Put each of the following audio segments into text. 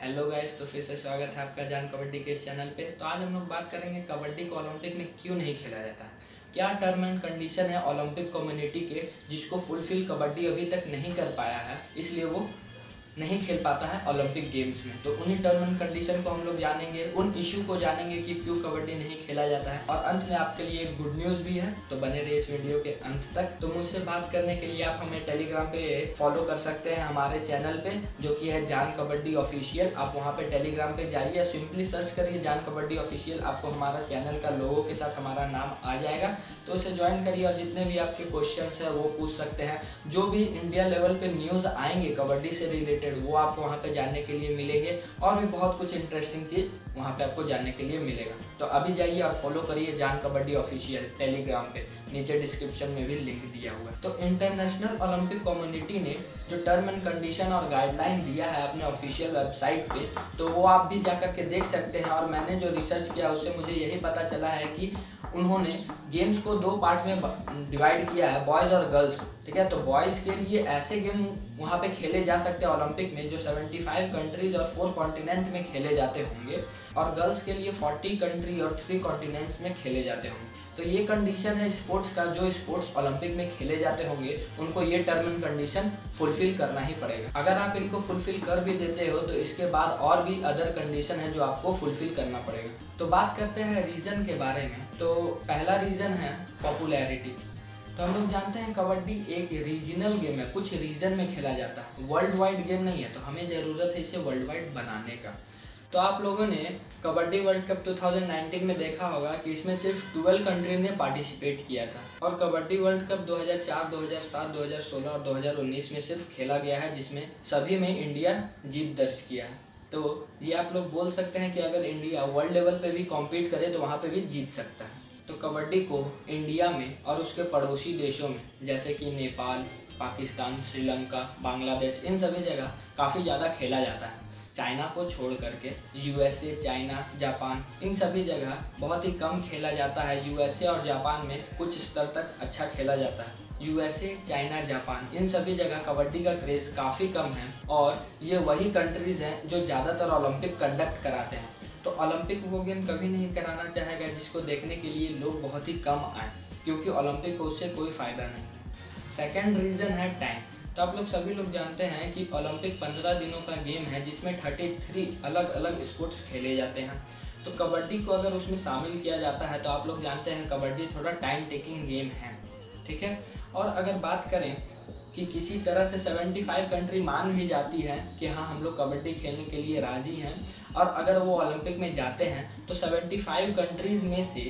Hello guys, तो फिर से स्वागत है आपका जान कबड्डी के इस चैनल पे। तो आज हम लोग बात करेंगे कबड्डी को ओलंपिक में क्यों नहीं खेला जाता है, क्या टर्म एंड कंडीशन है ओलंपिक कम्युनिटी के जिसको फुलफिल कबड्डी अभी तक नहीं कर पाया है, इसलिए वो नहीं खेल पाता है ओलंपिक गेम्स में। तो उन्हीं टर्म एंड कंडीशन को हम लोग जानेंगे, उन इशू को जानेंगे कि क्यों कबड्डी नहीं खेला जाता है। और अंत में आपके लिए एक गुड न्यूज़ भी है, तो बने रहिए इस वीडियो के अंत तक। तो मुझसे बात करने के लिए आप हमें टेलीग्राम पे फॉलो कर सकते हैं हमारे चैनल पे, जो कि है जान कबड्डी ऑफिशियल। आप वहाँ पे टेलीग्राम पे जाइए, सिंपली सर्च करिए जान कबड्डी ऑफिशियल, आपको हमारा चैनल का लोगो के साथ हमारा नाम आ जाएगा। तो उसे ज्वाइन करिए और जितने भी आपके क्वेश्चंस हैं वो पूछ सकते हैं। जो भी इंडिया लेवल पे न्यूज़ आएंगे कबड्डी से रिलेटेड वो आपको वहाँ पे जानने के लिए मिलेंगे, और भी बहुत कुछ इंटरेस्टिंग चीज़ वहाँ पे आपको जानने के लिए मिलेगा। तो अभी जाइए और फॉलो करिए जान कबड्डी ऑफिशियल टेलीग्राम पे, नीचे डिस्क्रिप्शन में भी लिंक दिया हुआ है। तो इंटरनेशनल ओलंपिक कम्युनिटी ने जो टर्म एंड कंडीशन और गाइडलाइन दिया है अपने ऑफिशियल वेबसाइट पे, तो वो आप भी जाकर के देख सकते हैं। और मैंने जो रिसर्च किया उससे मुझे यही पता चला है कि उन्होंने गेम्स को दो पार्ट में डिवाइड किया है, बॉयज़ और गर्ल्स। ठीक है, तो बॉयज़ के लिए ऐसे गेम वहाँ पे खेले जा सकते हैं ओलंपिक में जो 75 कंट्रीज और 4 कॉन्टिनेंट में खेले जाते होंगे, और गर्ल्स के लिए 40 कंट्री और 3 कॉन्टिनेंट्स में खेले जाते होंगे। तो ये कंडीशन है स्पोर्ट्स का, जो स्पोर्ट्स ओलंपिक में खेले जाते होंगे उनको ये टर्म एंड कंडीशन फुलफिल करना ही पड़ेगा। अगर आप इनको फुलफिल कर भी देते हो तो इसके बाद और भी अदर कंडीशन है जो आपको फुलफिल करना पड़ेगा। तो बात करते हैं रीज़न के बारे में। तो पहला रीज़न है पॉपुलैरिटी। तो हम लोग जानते हैं कबड्डी एक रीजनल गेम है, कुछ रीजन में खेला जाता है, वर्ल्ड वाइड गेम नहीं है। तो हमें ज़रूरत है इसे वर्ल्ड वाइड बनाने का। तो आप लोगों ने कबड्डी वर्ल्ड कप 2019 में देखा होगा कि इसमें सिर्फ 12 कंट्री ने पार्टिसिपेट किया था, और कबड्डी वर्ल्ड कप 2004, 2007, 2016 और 2019 में सिर्फ खेला गया है, जिसमें सभी में इंडिया जीत दर्ज किया है। तो ये आप लोग बोल सकते हैं कि अगर इंडिया वर्ल्ड लेवल पे भी कॉम्पीट करे तो वहाँ पे भी जीत सकता है। तो कबड्डी को इंडिया में और उसके पड़ोसी देशों में जैसे कि नेपाल, पाकिस्तान, श्रीलंका, बांग्लादेश, इन सभी जगह काफ़ी ज़्यादा खेला जाता है। चाइना को छोड़ करके यूएसए, चाइना, जापान, इन सभी जगह बहुत ही कम खेला जाता है। यूएसए और जापान में कुछ स्तर तक अच्छा खेला जाता है। यूएसए, चाइना, जापान, इन सभी जगह कबड्डी का क्रेज़ काफ़ी कम है, और ये वही कंट्रीज़ हैं जो ज़्यादातर ओलंपिक कंडक्ट कराते हैं। तो ओलंपिक वो गेम कभी नहीं कराना चाहेगा जिसको देखने के लिए लोग बहुत ही कम आए, क्योंकि ओलंपिक को उससे कोई फ़ायदा नहीं। सेकेंड रीज़न है टाइम। तो आप लोग सभी लोग जानते हैं कि ओलंपिक 15 दिनों का गेम है जिसमें 33 अलग अलग स्पोर्ट्स खेले जाते हैं। तो कबड्डी को अगर उसमें शामिल किया जाता है तो आप लोग जानते हैं कबड्डी थोड़ा टाइम टेकिंग गेम है। ठीक है, और अगर बात करें कि किसी तरह से 75 कंट्री मान भी जाती है कि हाँ हम लोग कबड्डी खेलने के लिए राज़ी हैं, और अगर वो ओलंपिक में जाते हैं तो 75 कंट्रीज़ में से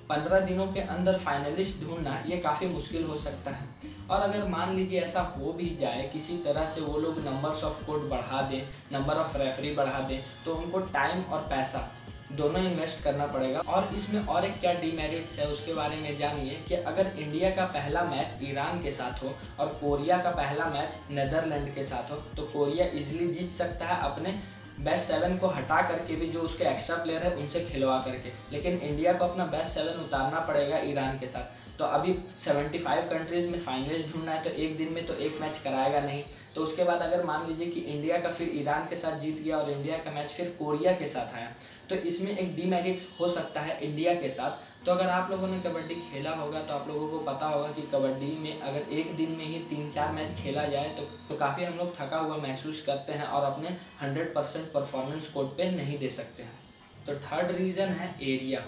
15 दिनों के अंदर फाइनलिस्ट ढूंढना ये काफ़ी मुश्किल हो सकता है। और अगर मान लीजिए ऐसा हो भी जाए, किसी तरह से वो लोग नंबर्स ऑफ कोर्ट बढ़ा दें, नंबर ऑफ रेफरी बढ़ा दें, तो उनको टाइम और पैसा दोनों इन्वेस्ट करना पड़ेगा। और इसमें और एक क्या डीमेरिट्स है उसके बारे में जानिए कि अगर इंडिया का पहला मैच ईरान के साथ हो और कोरिया का पहला मैच नेदरलैंड के साथ हो, तो कोरिया इजीली जीत सकता है अपने बेस्ट 7 को हटा करके भी, जो उसके एक्स्ट्रा प्लेयर है उनसे खिलवा करके। लेकिन इंडिया को अपना बेस्ट 7 उतारना पड़ेगा ईरान के साथ। तो अभी 75 कंट्रीज़ में फाइनलिस्ट ढूंढना है, तो एक दिन में तो एक मैच कराएगा नहीं। तो उसके बाद अगर मान लीजिए कि इंडिया का फिर ईरान के साथ जीत गया और इंडिया का मैच फिर कोरिया के साथ आया, तो इसमें एक डीमेरिट्स हो सकता है इंडिया के साथ। तो अगर आप लोगों ने कबड्डी खेला होगा तो आप लोगों को पता होगा कि कबड्डी में अगर एक दिन में ही 3-4 मैच खेला जाए तो काफ़ी हम लोग थका हुआ महसूस करते हैं और अपने 100% परफॉर्मेंस कोर्ट पे नहीं दे सकते हैं। तो थर्ड रीज़न है एरिया।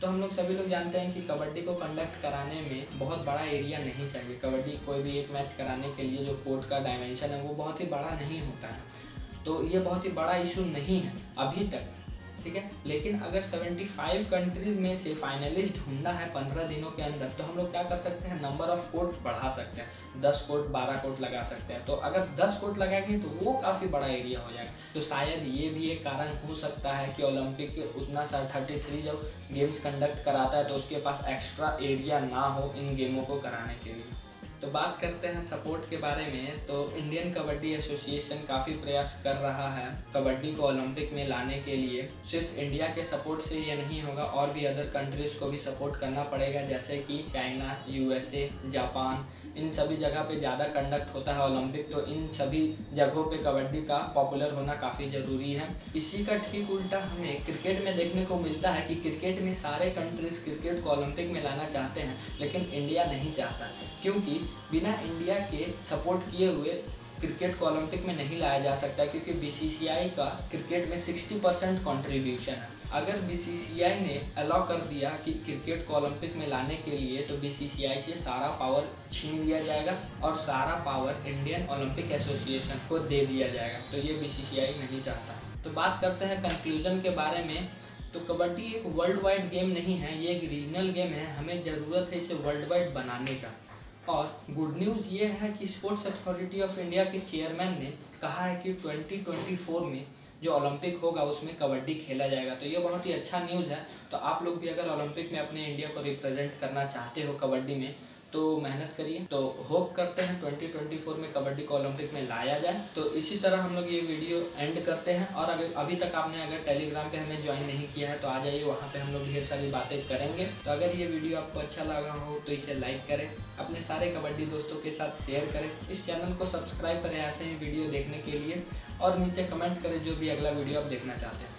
तो हम लोग सभी लोग जानते हैं कि कबड्डी को कंडक्ट कराने में बहुत बड़ा एरिया नहीं चाहिए। कबड्डी कोई भी एक मैच कराने के लिए जो कोर्ट का डायमेंशन है वो बहुत ही बड़ा नहीं होता है, तो ये बहुत ही बड़ा इशू नहीं है अभी तक। ठीक है, लेकिन अगर 75 कंट्रीज़ में से फाइनलिस्ट ढूंढना है 15 दिनों के अंदर, तो हम लोग क्या कर सकते हैं, नंबर ऑफ कोर्ट बढ़ा सकते हैं, 10 कोर्ट 12 कोर्ट लगा सकते हैं। तो अगर 10 कोर्ट लगाएंगे तो वो काफ़ी बड़ा एरिया हो जाएगा। तो शायद ये भी एक कारण हो सकता है कि ओलंपिक उतना सा 33 जब गेम्स कंडक्ट कराता है तो उसके पास एक्स्ट्रा एरिया ना हो इन गेमों को कराने के लिए। तो बात करते हैं सपोर्ट के बारे में। तो इंडियन कबड्डी एसोसिएशन काफ़ी प्रयास कर रहा है कबड्डी को ओलंपिक में लाने के लिए। सिर्फ इंडिया के सपोर्ट से ये नहीं होगा, और भी अदर कंट्रीज़ को भी सपोर्ट करना पड़ेगा, जैसे कि चाइना, यूएसए, जापान, इन सभी जगह पे ज़्यादा कंडक्ट होता है ओलंपिक। तो इन सभी जगहों पे कबड्डी का पॉपुलर होना काफ़ी ज़रूरी है। इसी का ठीक उल्टा हमें क्रिकेट में देखने को मिलता है कि क्रिकेट में सारे कंट्रीज़ क्रिकेट को ओलंपिक में लाना चाहते हैं, लेकिन इंडिया नहीं चाहता, क्योंकि बिना इंडिया के सपोर्ट किए हुए क्रिकेट को ओलंपिक में नहीं लाया जा सकता, क्योंकि बीसीसीआई का क्रिकेट में 60% कंट्रीब्यूशन है। अगर बीसीसीआई ने अलाउ कर दिया कि क्रिकेट को ओलंपिक में लाने के लिए, तो बीसीसीआई से सारा पावर छीन लिया जाएगा और सारा पावर इंडियन ओलंपिक एसोसिएशन को दे दिया जाएगा। तो ये बीसीसीआई नहीं चाहता। तो बात करते हैं कंक्लूजन के बारे में। तो कबड्डी एक वर्ल्ड वाइड गेम नहीं है, ये एक रीजनल गेम है। हमें ज़रूरत है इसे वर्ल्ड वाइड बनाने का। और गुड न्यूज़ ये है कि स्पोर्ट्स अथॉरिटी ऑफ इंडिया के चेयरमैन ने कहा है कि 2024 में जो ओलंपिक होगा उसमें कबड्डी खेला जाएगा। तो ये बहुत ही अच्छा न्यूज़ है। तो आप लोग भी अगर ओलंपिक में अपने इंडिया को रिप्रेजेंट करना चाहते हो कबड्डी में, तो मेहनत करिए। तो होप करते हैं 2024 में कबड्डी को ओलंपिक में लाया जाए। तो इसी तरह हम लोग ये वीडियो एंड करते हैं। और अगर अभी तक आपने अगर टेलीग्राम पे हमें ज्वाइन नहीं किया है तो आ जाइए, वहाँ पे हम लोग ढेर सारी बातें करेंगे। तो अगर ये वीडियो आपको अच्छा लगा हो तो इसे लाइक करें, अपने सारे कबड्डी दोस्तों के साथ शेयर करें, इस चैनल को सब्सक्राइब करें ऐसे ही वीडियो देखने के लिए, और नीचे कमेंट करें जो भी अगला वीडियो आप देखना चाहते हैं।